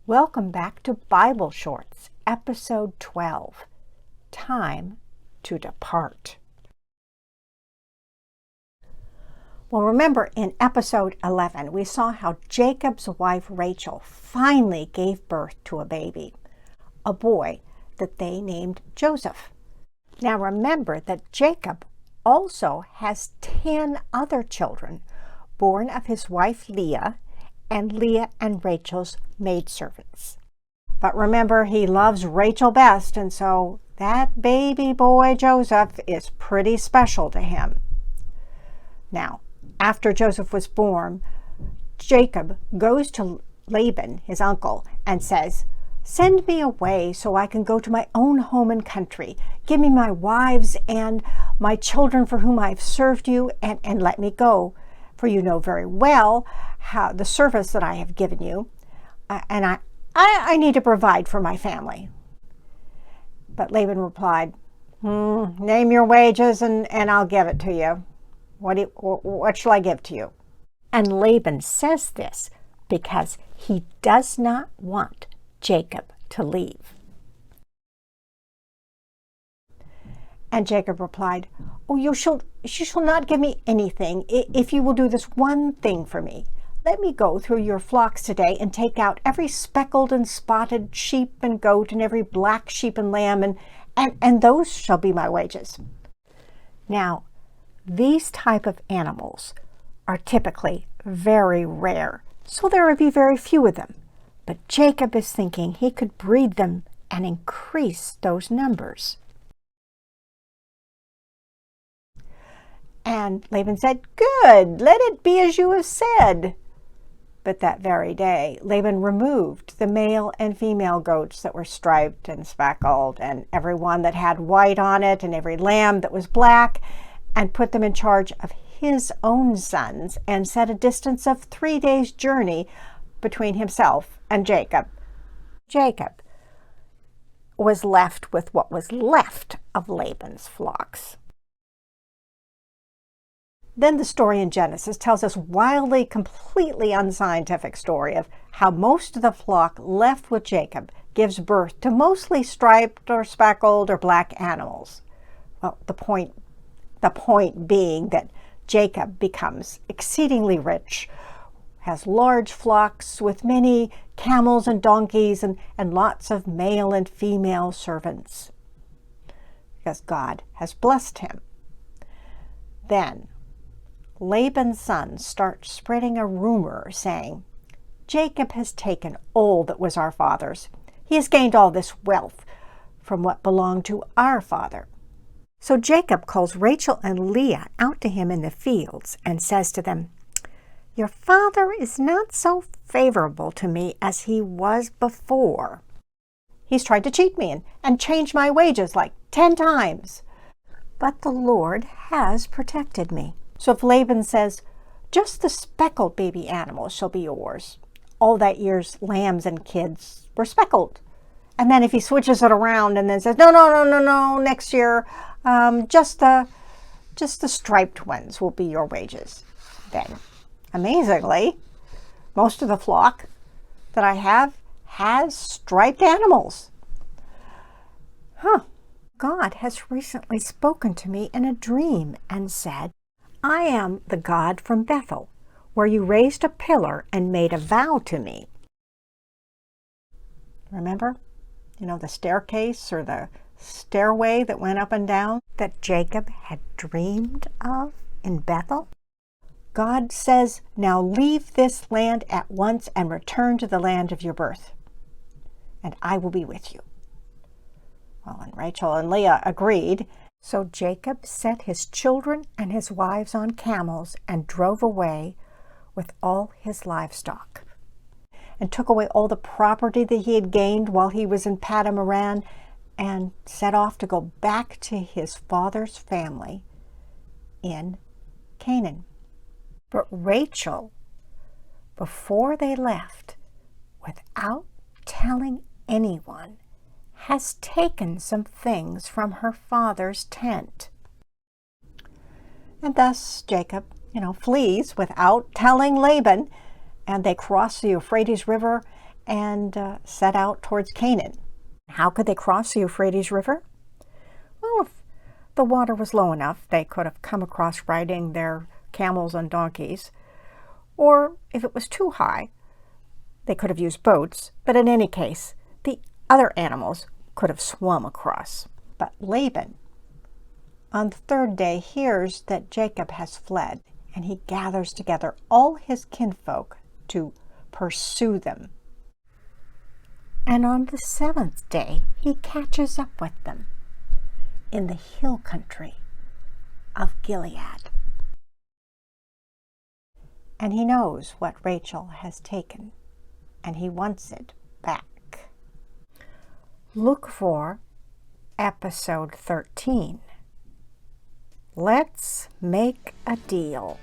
Welcome back to Bible Shorts, Episode 12, Time to Depart. Well, remember in Episode 11, we saw how Jacob's wife Rachel finally gave birth to a baby, a boy that they named Joseph. Now remember that Jacob also has 10 other children born of his wife Leah and Leah and Rachel's maidservants. But remember, he loves Rachel best, and so that baby boy Joseph is pretty special to him. Now, after Joseph was born, Jacob goes to Laban, his uncle, and says, "Send me away so I can go to my own home and country. Give me my wives and my children for whom I have served you, and let me go. For you know very well how the service that I have given you, and I need to provide for my family." But Laban replied, "Name your wages and I'll give it to you. What shall I give to you?" And Laban says this because he does not want Jacob to leave. And Jacob replied, "Oh, you shall not give me anything if you will do this one thing for me. Let me go through your flocks today and take out every speckled and spotted sheep and goat and every black sheep and lamb, and those shall be my wages." Now, these type of animals are typically very rare, so there would be very few of them. But Jacob is thinking he could breed them and increase those numbers. And Laban said, "Good, let it be as you have said." But that very day, Laban removed the male and female goats that were striped and speckled, and every one that had white on it, and every lamb that was black, and put them in charge of his own sons, and set a distance of 3 days' journey between himself and Jacob. Jacob was left with what was left of Laban's flocks. Then the story in Genesis tells this wildly, completely unscientific story of how most of the flock left with Jacob gives birth to mostly striped or speckled or black animals. Well, the point being that Jacob becomes exceedingly rich, has large flocks with many camels and donkeys and lots of male and female servants, because God has blessed him. Then Laban's sons start spreading a rumor saying, "Jacob has taken all that was our father's. He has gained all this wealth from what belonged to our father." So Jacob calls Rachel and Leah out to him in the fields and says to them, "Your father is not so favorable to me as he was before. He's tried to cheat me and change my wages like 10 times. But the Lord has protected me." So if Laban says, "Just the speckled baby animals shall be yours," all that year's lambs and kids were speckled. And then if he switches it around and then says, no, next year, just the striped ones will be your wages, then amazingly, most of the flock that I have has striped animals. God has recently spoken to me in a dream and said, "I am the God from Bethel, where you raised a pillar and made a vow to me." Remember, the staircase or the stairway that went up and down that Jacob had dreamed of in Bethel? God says, "Now leave this land at once and return to the land of your birth, and I will be with you." Well, and Rachel and Leah agreed. So Jacob set his children and his wives on camels and drove away with all his livestock, and took away all the property that he had gained while he was in Paddan Aram, and set off to go back to his father's family in Canaan. But Rachel, before they left, without telling anyone, has taken some things from her father's tent. And thus Jacob, flees without telling Laban, and they cross the Euphrates River and set out towards Canaan. How could they cross the Euphrates River? Well, if the water was low enough, they could have come across riding their camels and donkeys. Or if it was too high, they could have used boats. But in any case, the other animals could have swum across. But Laban, on the third day, hears that Jacob has fled, and he gathers together all his kinfolk to pursue them. And on the seventh day, he catches up with them in the hill country of Gilead. And he knows what Rachel has taken, and he wants it back. Look for episode 13. Let's make a deal.